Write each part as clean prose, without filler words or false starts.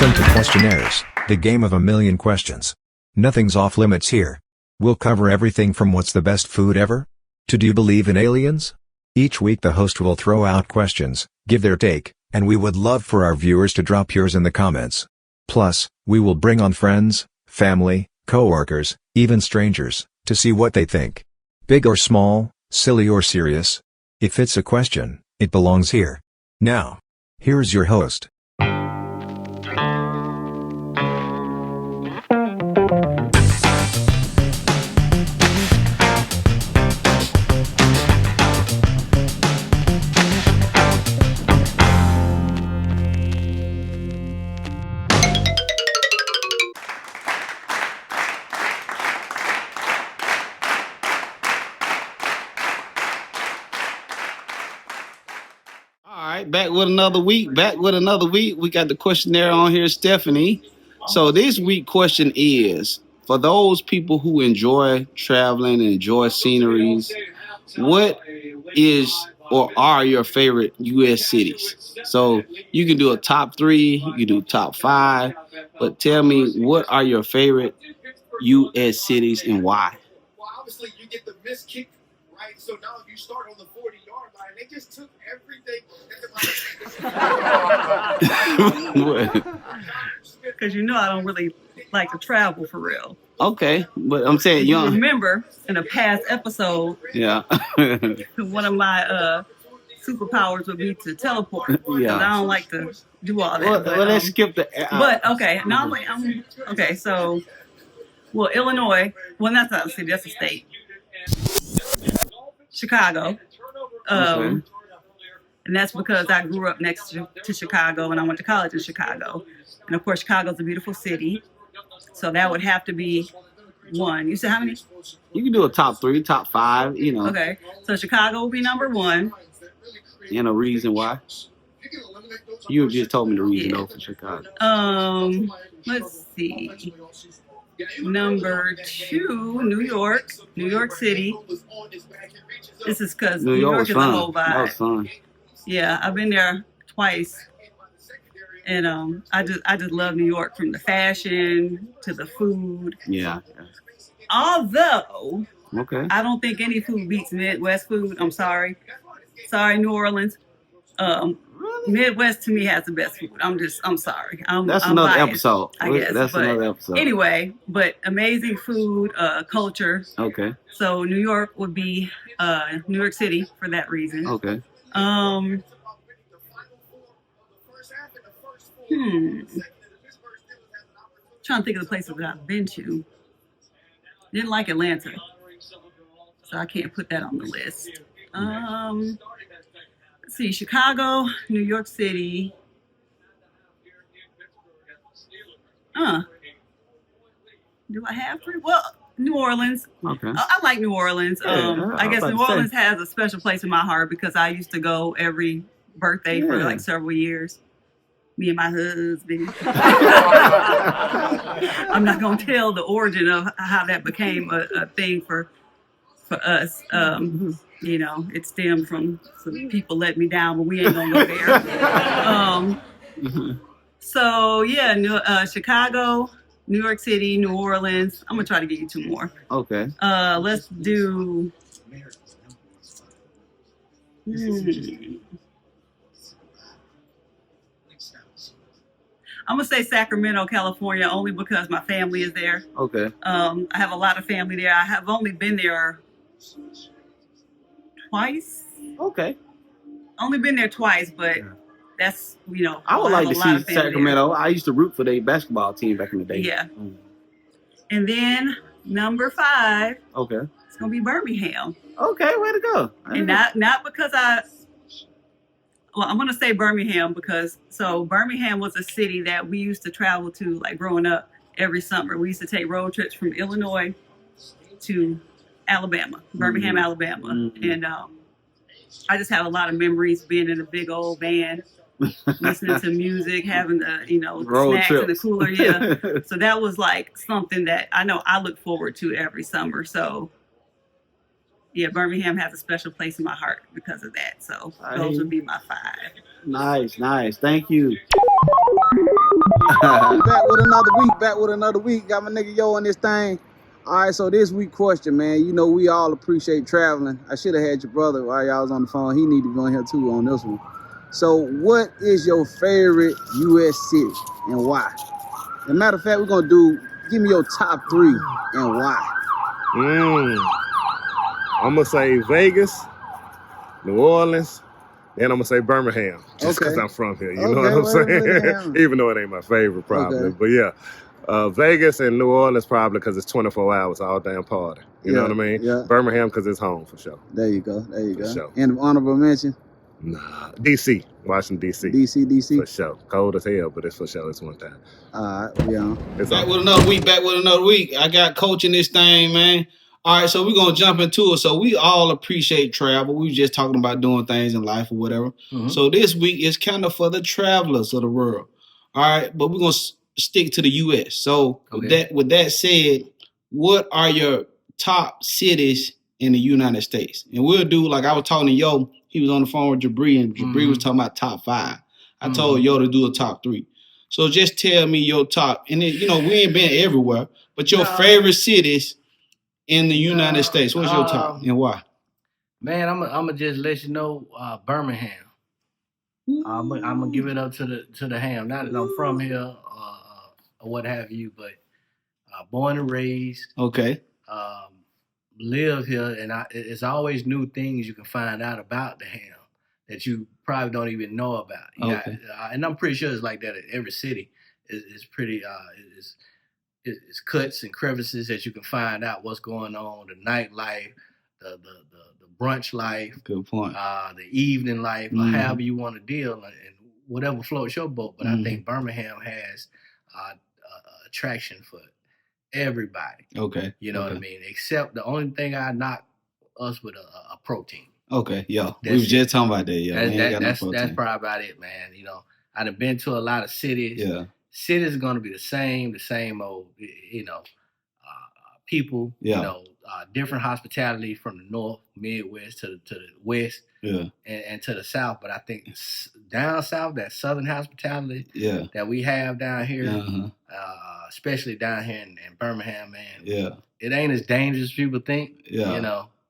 Welcome to Questionnaires, the game of a million questions. Nothing's off limits here. We'll cover everything from what's the best food ever to do you believe in aliens? Each week the host will throw out questions, give their take, and we would love for our viewers to drop yours in the comments. Plus, we will bring on friends, family, co-workers, even strangers, to see what they think. Big or small, silly or serious. If it's a question, it belongs here. Now, here's your host. Back with another week. We got the questionnaire on here, Stephanie. So this week question is, for those people who enjoy traveling and enjoy sceneries, what is or are your favorite U.S. cities? So you can do a top 3, you can do top 5, but tell me, what are your favorite U.S. cities and why? Well, obviously you get the missed kick, right? So now if you start on the 40-yard line, they just took everything. Because you know I don't really like to travel for real. Okay, but I'm saying you remember in a past episode, yeah, one of my superpowers would be to teleport. Yeah, I don't like to do all that. Well, let's skip the. But okay, now I'm okay. So, well, Illinois. Well, that's not a city. That's a state. Chicago. Okay. And that's because I grew up next to Chicago and I went to college in Chicago. And of course, Chicago's a beautiful city. So that would have to be one. You said how many? You can do a top 3, top 5, you know. Okay. So Chicago will be number 1. And a reason why? You just told me the reason though for Chicago. Let's see. Number 2, New York City. This is because New York is a whole vibe. That was fun. Yeah, I've been there twice, and I just love New York, from the fashion to the food. Yeah. Although, okay, I don't think any food beats Midwest food. I'm sorry, New Orleans. Midwest to me has the best food. I'm sorry. That's I'm another biased, episode. I guess. That's another episode. Anyway, but amazing food, culture. Okay. So New York would be New York City for that reason. Okay. Trying to think of the places that I've been to. Didn't like Atlanta, so I can't put that on the list. Let's see, Chicago, New York City. Do I have 3? Well, New Orleans. Okay. I like New Orleans. I guess New Orleans has a special place in my heart because I used to go every birthday for like several years. Me and my husband. I'm not going to tell the origin of how that became a thing for us. You know, it stemmed from some people let me down, but we ain't going to go there. So, yeah, Chicago, New York City, New Orleans. I'm going to try to get you 2 more. Okay. Let's do... I'm going to say Sacramento, California, only because my family is there. Okay. I have a lot of family there. I have only been there twice. Okay. Only been there twice, but that's, you know, I would like to see Sacramento. There. I used to root for their basketball team back in the day. Yeah. And then number 5. Okay. It's going to be Birmingham. Okay, way to go. And not because I'm going to say Birmingham because, Birmingham was a city that we used to travel to, like growing up, every summer. We used to take road trips from Illinois to Alabama, Birmingham, Alabama. And I just have a lot of memories being in a big old van, listening to music, having the, road snacks trips in the cooler. Yeah. So that was like something that I know I look forward to every summer. So yeah, Birmingham has a special place in my heart because of that. So those would be my 5. Nice. Thank you. Back with another week. Back with another week. Got my nigga Yo on this thing. All right, so this week question, man. You know we all appreciate traveling. I should have had your brother while y'all was on the phone. He need to be on here too on this one. So, what is your favorite U.S. city and why? As a matter of fact, we're gonna give me your top 3 and why. I'm gonna say Vegas, New Orleans, and I'm gonna say Birmingham, just because I'm from here. You know what I'm saying? Even though it ain't my favorite, probably. But yeah, Vegas and New Orleans probably because it's 24 hours all damn party. You know what I mean? Yeah. Birmingham because it's home for sure. There you go. There you go. Sure. And honorable mention. Nah, DC, Washington DC. DC for sure. Cold as hell, but it's for sure. It's one time. All right, yeah. Back with another week. I got coaching this thing, man. All right, so we're gonna jump into it. So we all appreciate travel. We were just talking about doing things in life or whatever. Mm-hmm. So this week is kind of for the travelers of the world. All right, but we're gonna stick to the U.S. So with that said, what are your top cities in the United States? And we'll do like I was talking to Yo. He was on the phone with Jabri, and Jabri was talking about top 5. I told Yo to do a top 3. So just tell me your top. And then, we ain't been everywhere, but your favorite cities in the United States. What's your top and why? Man, I'm gonna just let you know, Birmingham. I'm gonna give it up to the ham. Not that I'm from here or what have you, but born and raised. Okay. Live here, and it's always new things you can find out about the ham that you probably don't even know about. Okay. And I'm pretty sure it's like that in every city. It's pretty it's cuts and crevices that you can find out what's going on, the nightlife, the brunch life. Good point. The evening life, or however you want to deal, and whatever floats your boat. But I think Birmingham has attraction for everybody. Okay. You know what I mean? Except the only thing I knock us with a protein. Okay, yeah. We was just talking about that, yeah. That's probably about it, man. I done been to a lot of cities. Yeah. Cities are gonna be the same old, people, different hospitality from the north, Midwest to the west, and to the south. But I think down south, that southern hospitality that we have down here, especially down here in Birmingham, man, it ain't as dangerous as people think,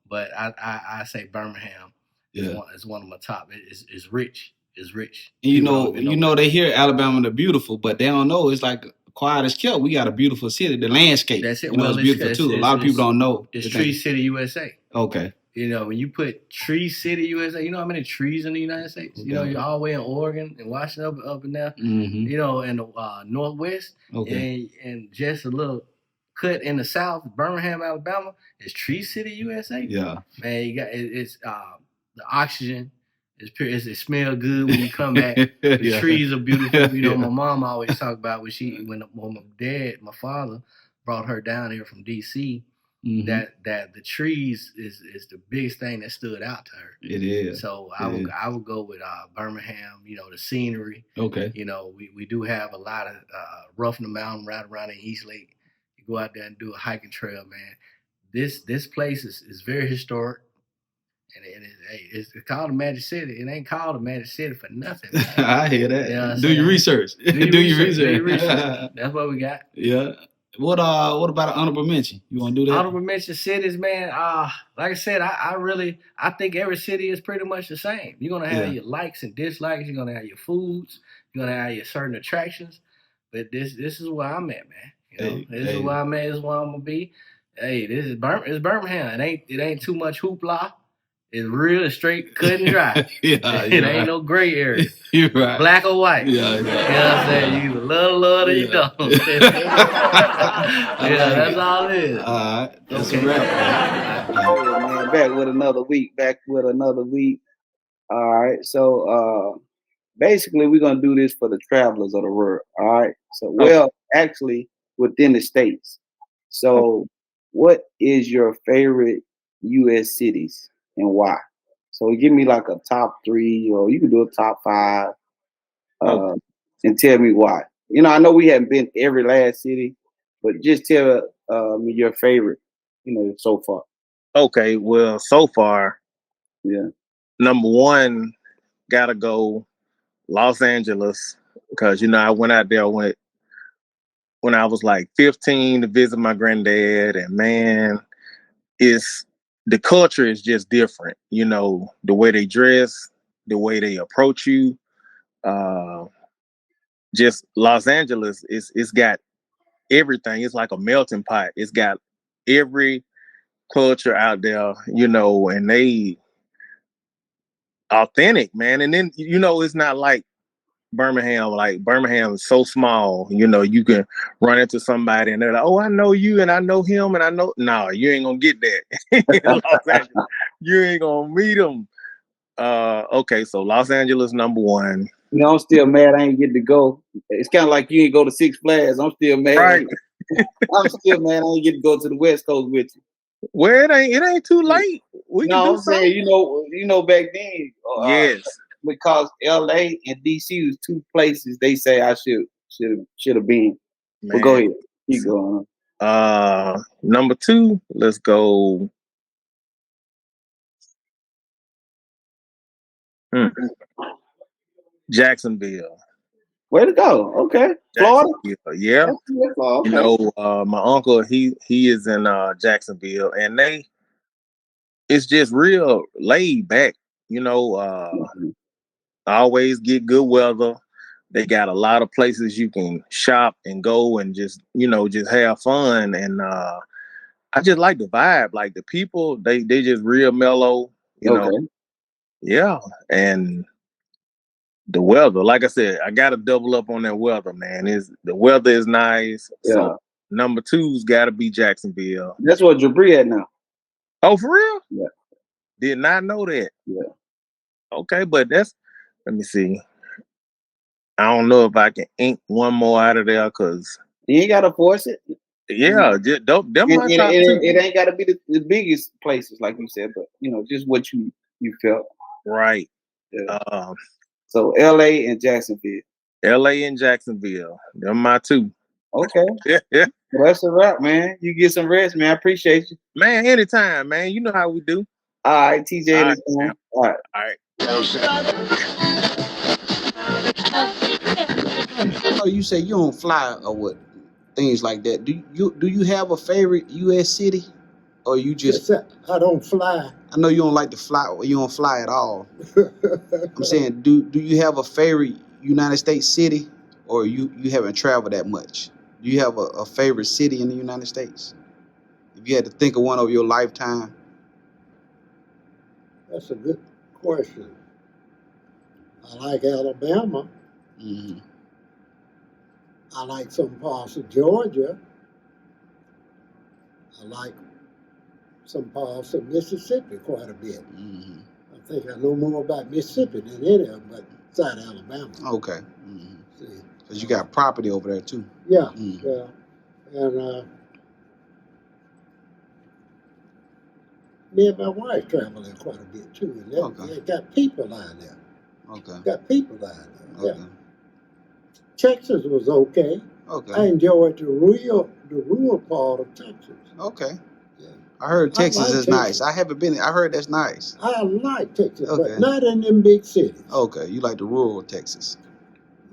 but I say Birmingham is one of my top. It's rich. It's rich. And they hear Alabama the beautiful, but they don't know it's like quiet as kept. We got a beautiful city. The landscape, that's it. It's beautiful too. A lot of people don't know. It's Tree City, USA. Okay. When you put Tree City, USA, you know how many trees in the United States? Okay. You're all the way in Oregon and Washington up and down. Mm-hmm. In the Northwest. Okay. And just a little cut in the South, Birmingham, Alabama, is Tree City, USA. Yeah. Man, you got it's the oxygen. It smells good when you come back. The trees are beautiful. My mom always talk about when my father brought her down here from DC, that the trees is the biggest thing that stood out to her. It is. So I would go with Birmingham. The scenery. Okay. We do have a lot of roughing the mountain right around in East Lake. You go out there and do a hiking trail, man. This place is very historic. And it's called a Magic City. It ain't called a Magic City for nothing, man. I hear that. Do your research. Do your research. That's what we got. Yeah. What about an honorable mention? You want to do that? Honorable mention cities, man. Like I said, I think every city is pretty much the same. You're gonna have your likes and dislikes. You're gonna have your foods. You're gonna have your certain attractions. But this is where I'm at, man. This is where I'm at. This is where I'm gonna be. Hey, it's Birmingham. It ain't too much hoopla. It's real straight, cut and dry. It ain't no gray area. You're right. Black or white. Yeah. You know what I'm saying? You either love or you don't. That's all it is. All right. That's a wrap. Man, back with another week. All right. So basically we're gonna do this for the travelers of the world. All right. So actually within the states. So what is your favorite US cities? And why? So give me like a top 3, or you can do a top 5, and tell me why. I know we haven't been to every last city, but just tell me your favorite, so far. Okay, well, so far, number 1, gotta go Los Angeles, because I went out there with when I was like 15 to visit my granddad, and man, the culture is just different. You know, the way they dress, the way they approach you. Just Los Angeles, it's got everything. It's like a melting pot. It's got every culture out there, you know, and they authentic, man. And then, you know, it's not like Birmingham. Like Birmingham is so small, you know, you can run into somebody and they're like, oh, I know you and I know him and I know. No, you ain't gonna get that in Los Angeles. You ain't gonna meet them. Okay, so Los Angeles #1. You know, I'm still mad I ain't get to go. It's kind of like you ain't go to Six Flags. I'm still mad. Right. I'm still mad I ain't get to go to the West Coast with you. Well, it ain't too late. We can do I'm something. saying, you know, back then, yes, because LA and DC was two places they say I should have been. Man. But go ahead, keep going. #2, let's go. Jacksonville. Way to go. Okay. Florida? Yeah. Okay. You know, my uncle, he is in Jacksonville, and it's just real laid back, you know, always get good weather. They got a lot of places you can shop and go and just, you know, just have fun. And I just like the vibe. Like the people, they just real mellow, you know. Yeah. And the weather, like I said, I gotta double up on that weather, man. The weather is nice. Yeah. So #2's gotta be Jacksonville. That's what Jabri at now. Oh, for real? Yeah. Did not know that. Yeah. Okay, but let me see. I don't know if I can ink one more out of there because you ain't gotta force it. Yeah, just them my top two. It ain't gotta be the biggest places, like you said, but you know, just what you felt. Right. Yeah. So LA and Jacksonville. LA and Jacksonville. Them my two. Okay. Yeah. Well, that's a wrap, man. You get some rest, man. I appreciate you. Man, anytime, man. You know how we do. All right, TJ. All right. Oh, you say you don't fly or what? Things like that. Do you have a favorite U.S. city, or you just? I don't fly. I know you don't like to fly. Or you don't fly at all. I'm saying, do you have a favorite United States city, or you haven't traveled that much? Do you have a favorite city in the United States? If you had to think of one over your lifetime. That's a good question. I like Alabama. Mm-hmm. I like some parts of Georgia. I like some parts of Mississippi quite a bit. Mm-hmm. I think I know more about Mississippi than any of them, but inside Alabama. Okay. Because you got property over there too. Yeah, yeah. And me and my wife travel there quite a bit too. And they got people out there. Okay. Got people out there. Okay. Yeah. Texas was okay. Okay. I enjoyed the rural part of Texas. Okay. Yeah. I heard Texas is nice. I haven't been there. I heard that's nice. I like Texas, but not in them big cities. Okay. You like the rural Texas.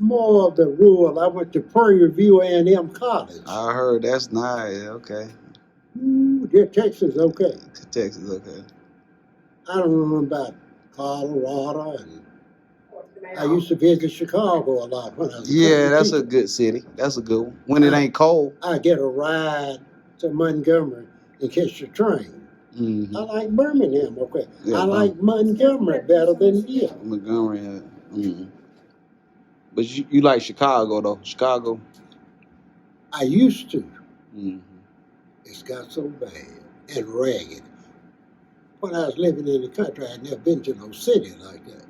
More of the rural. I went to Prairie View A&M College. I heard that's nice. Okay. Yeah, Texas, okay. Texas, okay. I don't know about Colorado, and I used to visit Chicago a lot when I was that's a good city. That's a good one. When it ain't cold. I get a ride to Montgomery and catch the train. Mm-hmm. I like Birmingham, okay. I like Montgomery better than here. Montgomery, mm-hmm. But you like Chicago, though. Chicago? I used to. Mm-hmm. It's got so bad and ragged. When I was living in the country, I'd never been to no city like that.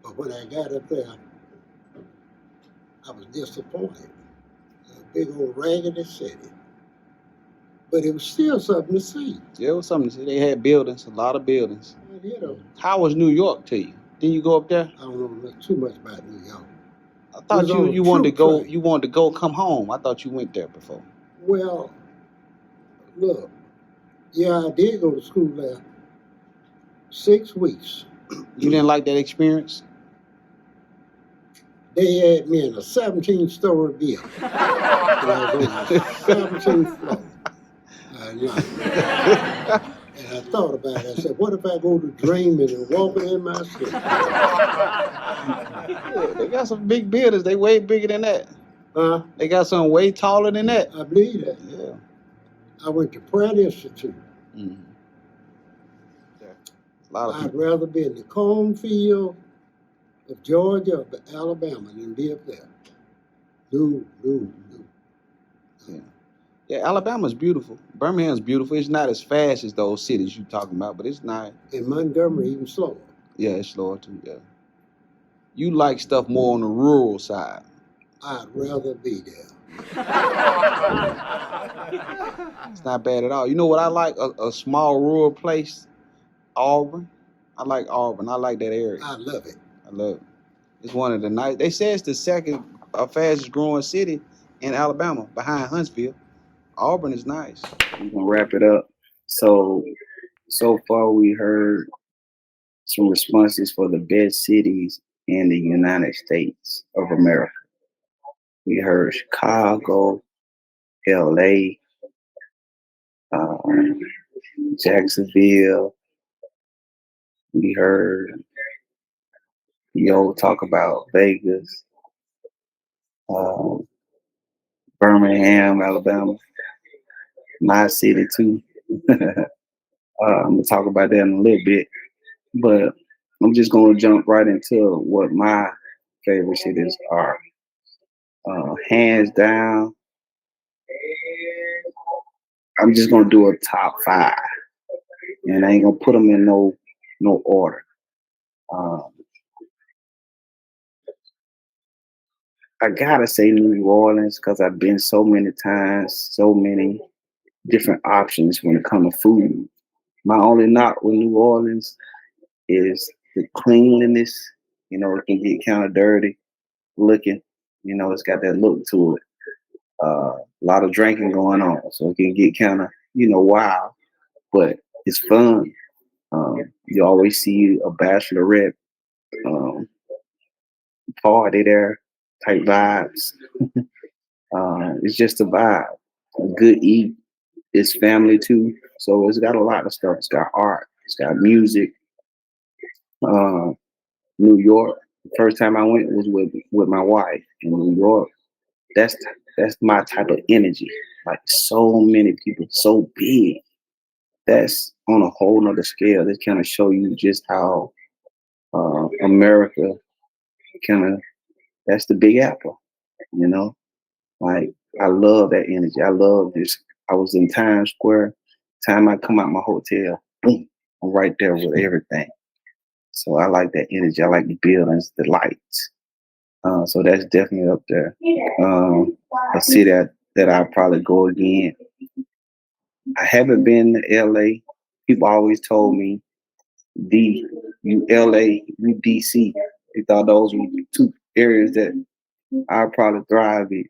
But when I got up there, I was disappointed. A big old raggedy city. But it was still something to see. Yeah, it was something to see. They had buildings, a lot of buildings. You know. How was New York to you? Didn't you go up there? I don't know too much about New York. I thought you wanted to go. You wanted to go come home. I thought you went there before. Well, look, yeah, I did go to school there 6 weeks. You didn't like that experience? They had me in a 17-story building. And I was on the 17th floor. And I thought about it. I said, what if I go to dreaming and walking in my sleep? Yeah, they got some big buildings. They way bigger than that. Huh? They got some way taller than that. I believe that. Yeah. I went to Pratt Institute. Mm-hmm. Yeah. A lot of I'd people. rather be in the cornfield of Georgia or Alabama than be up there. No. Yeah, Alabama's beautiful. Birmingham's beautiful. It's not as fast as those cities you're talking about, but it's nice. And Montgomery even slower. Yeah, it's slower too, yeah. You like stuff more on the rural side. I'd rather be there. It's not bad at all. You know what I like? A small rural place? Auburn. I like Auburn. I like that area. I love it. I love it. It's one of the nice. They say it's the second fastest growing city in Alabama, behind Huntsville. Auburn is nice. We're gonna wrap it up. So far we heard some responses for the best cities in the United States of America. We heard Chicago, LA, Jacksonville. We heard Yo talk about Vegas, Birmingham, Alabama, my city too. I'm gonna talk about that in a little bit, but I'm just gonna jump right into what my favorite cities are. Hands down, I'm just gonna do a top 5, and I ain't gonna put them in no order. I gotta say New Orleans because I've been so many times, so many different options when it comes to food. My only knock with New Orleans is the cleanliness. You know, it can get kind of dirty looking. You know, it's got that look to it. A lot of drinking going on, so it can get kind of, wild, but it's fun. You always see a bachelorette party there, type vibes. It's just a vibe. A good eat. It's family too, so it's got a lot of stuff. It's got art. It's got music. New York. The first time I went was with my wife in New York. That's my type of energy. Like so many people, so big. That's on a whole nother scale. This kind of show you just how America kind of, that's the Big Apple, Like I love that energy. I love this. I was in Times Square. Time I come out my hotel, boom, I'm right there with everything. So I like that energy. I like the buildings, the lights. So that's definitely up there. A city that I'll probably go again. I haven't been to LA. People always told me LA, DC. They thought those were two areas that I'd probably thrive in.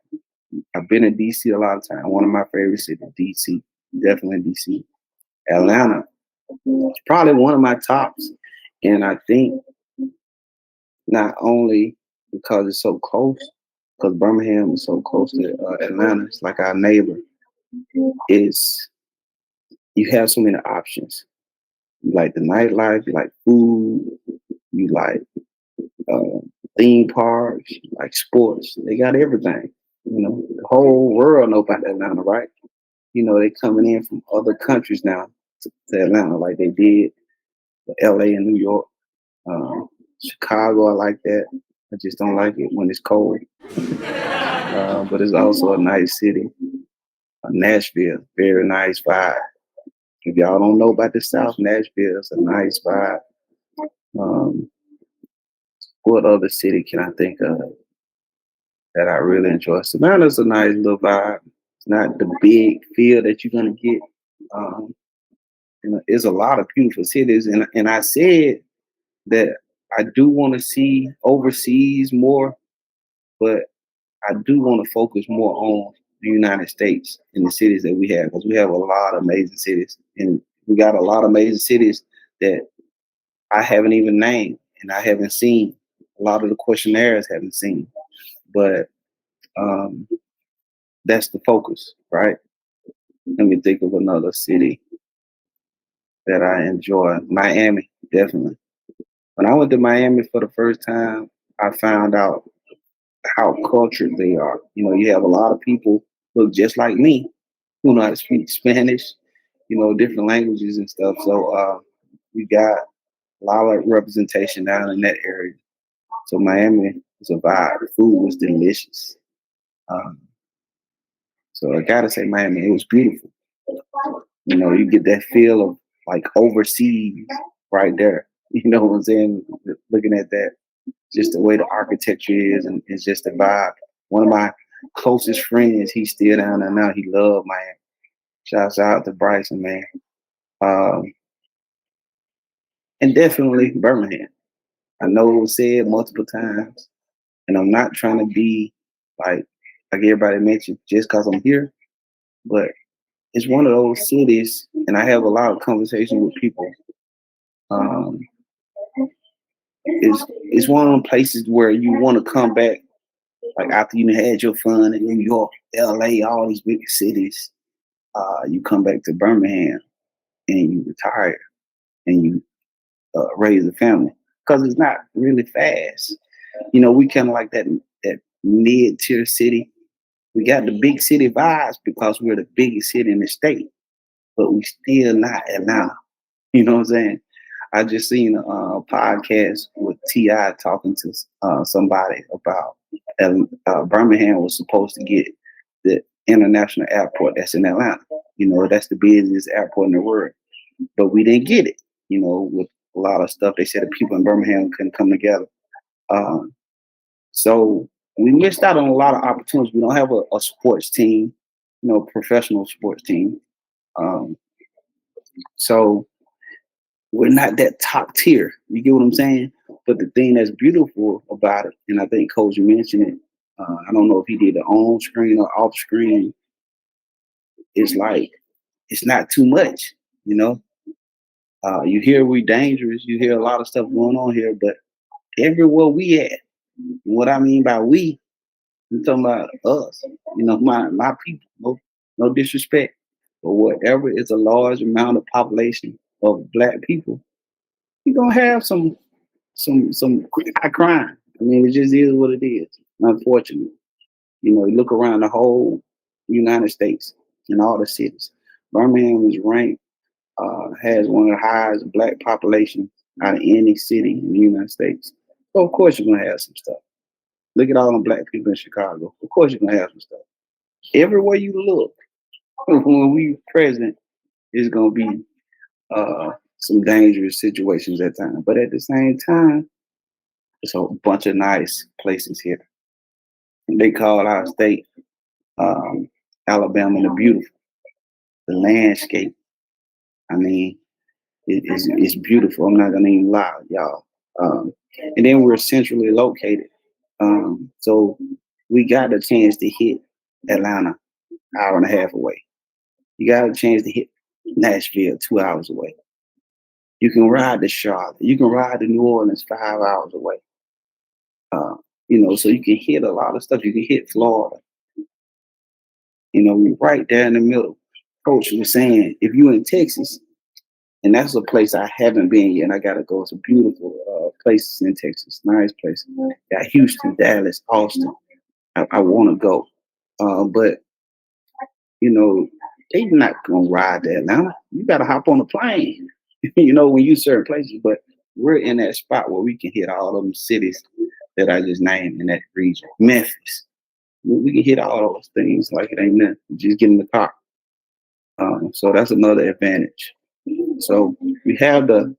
I've been in DC a lot of times. One of my favorite cities, DC. Definitely DC. Atlanta, probably one of my tops. And I think not only because it's so close, because Birmingham is so close to Atlanta, it's like our neighbor, you have so many options. You like the nightlife, you like food, you like theme parks, you like sports. They got everything. The whole world know about Atlanta, right? They coming in from other countries now to Atlanta like they did with LA and New York. Chicago, I like that. I just don't like it when it's cold. But it's also a nice city. Nashville, very nice vibe. If y'all don't know about the South, Nashville is a nice vibe. What other city can I think of that I really enjoy? Savannah's a nice little vibe. It's not the big feel that you're gonna get. There's a lot of beautiful cities, and I said that I do want to see overseas more, but I do want to focus more on the United States and the cities that we have, because we have a lot of amazing cities, and we got a lot of amazing cities that I haven't even named and I haven't seen. a lot of the questionnaires haven't seen. But that's the focus, right? Let me think of another city that I enjoy. Miami, definitely. When I went to Miami for the first time, I found out how cultured they are. You know, you have a lot of people look just like me who know how to speak Spanish, you know, different languages and stuff. So we got a lot of representation down in that area. So Miami was a vibe. The food was delicious. Um, so I gotta say Miami, it was beautiful. You know, you get that feel of like overseas right there. You know what I'm saying? Looking at that, just the way the architecture is, and it's just the vibe. One of my closest friends, he's still down there now. He loved Miami. Shouts out to Bryson, man. And definitely Birmingham. I know it was said multiple times, and I'm not trying to be like everybody mentioned just because I'm here, but it's one of those cities, and I have a lot of conversation with people. It's one of them places where you want to come back, like after you had your fun in New York, LA, all these big cities. You come back to Birmingham and you retire and you raise a family because it's not really fast. You know, we kind of like that mid-tier city. We got the big city vibes because we're the biggest city in the state, but we still not Atlanta. You know what I'm saying? I just seen a podcast with T.I. talking to somebody about Birmingham was supposed to get the international airport that's in Atlanta. You know, that's the busiest airport in the world. But we didn't get it, you know, with a lot of stuff. They said the people in Birmingham couldn't come together. So we missed out on a lot of opportunities. We don't have a sports team, you know, professional sports team. So we're not that top tier. You get what I'm saying? But the thing that's beautiful about it, and I think Coach mentioned it, I don't know if he did it on screen or off screen, it's like, it's not too much, you know? You hear we dangerous, you hear a lot of stuff going on here, but everywhere we at, what I mean by we, I'm talking about us, you know, my people, no disrespect, but whatever is a large amount of population of black people, you're gonna have some high crime. I mean, it just is what it is, unfortunately. You know, you look around the whole United States and all the cities. Birmingham is ranked, has one of the highest black populations out of any city in the United States. So of course you're gonna have some stuff. Look at all the black people in Chicago. Of course you're gonna have some stuff. Everywhere you look, when we present, is gonna be some dangerous situations at times. But at the same time, it's a bunch of nice places here. They call our state Alabama the beautiful. The landscape, I mean, it's beautiful. I'm not gonna even lie, y'all. And then we're centrally located, so we got a chance to hit Atlanta, hour and a half away. You got a chance to hit Nashville, 2 hours away. You can ride to Charlotte. You can ride to New Orleans, 5 hours away. You know, so you can hit a lot of stuff. You can hit Florida. You know, we're right there in the middle. Coach was saying, if you're in Texas, and that's a place I haven't been yet, and I gotta go. It's a beautiful places in Texas, nice places. Got Houston, Dallas, Austin. I want to go, but you know, they not gonna ride to Atlanta. You gotta hop on a plane. You know, when you certain places, but we're in that spot where we can hit all of them cities that I just named in that region. Memphis, we can hit all those things like it ain't nothing. Just get in the car. So that's another advantage. So we have the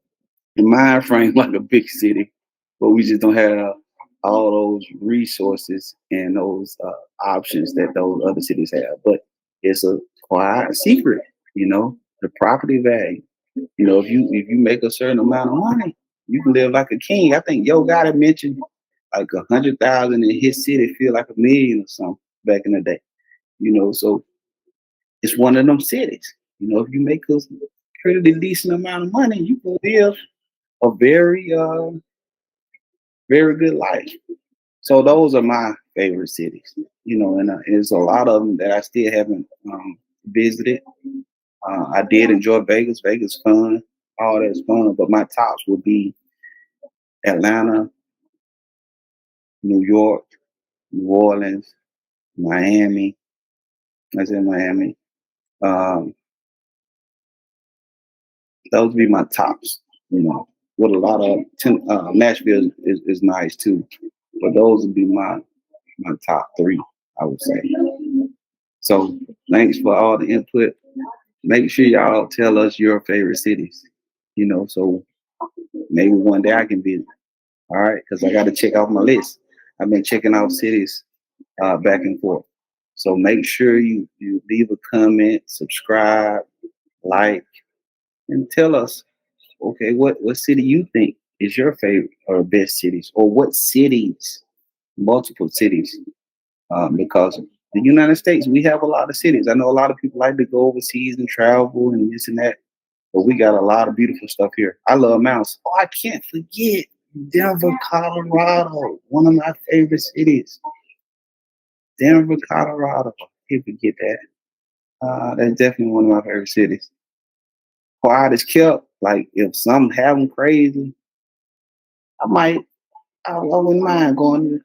mind frame like a big city, but we just don't have all those resources and those options that those other cities have. But it's a quiet secret, you know, the property value. You know, if you make a certain amount of money, you can live like a king. I think Yo Gotti mentioned like 100,000 in his city feel like $1 million or something back in the day. You know, so it's one of them cities. You know, if you make a pretty decent amount of money, you can live a very very good life. So those are my favorite cities, you know, and there's a lot of them that I still haven't visited. I did enjoy Vegas. Vegas fun, all that's fun, but my tops would be Atlanta, New York, New Orleans, Miami. I said Miami. Those would be my tops, you know. With a lot of Nashville is nice too, but those would be my top three, I would say. So thanks for all the input. Make sure y'all tell us your favorite cities, you know, so maybe one day I can visit. All right, because I got to check off my list. I've been checking out cities back and forth. So make sure you leave a comment, subscribe, like, and tell us, okay, what city you think is your favorite or best cities, or what cities, multiple cities, because the United States, we have a lot of cities. I know a lot of people like to go overseas and travel and this and that, but we got a lot of beautiful stuff here. I love mountains. Oh, I can't forget Denver, Colorado, one of my favorite cities. Denver, Colorado. Can't forget that. That's definitely one of my favorite cities. Quiet as kept. Like if something happen crazy, I wouldn't mind going to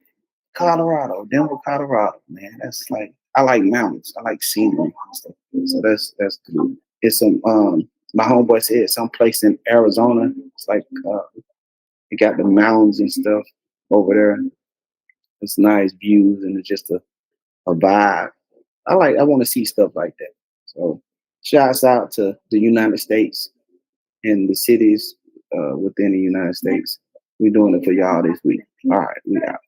Colorado, Denver, Colorado. Man, that's like I like mountains. I like scenery and stuff. So that's good. It's some my homeboy said some place in Arizona. It's like it got the mountains and stuff over there. It's nice views and it's just a vibe. I want to see stuff like that. So shouts out to the United States and the cities within the United States. We're doing it for y'all this week. All right, we out.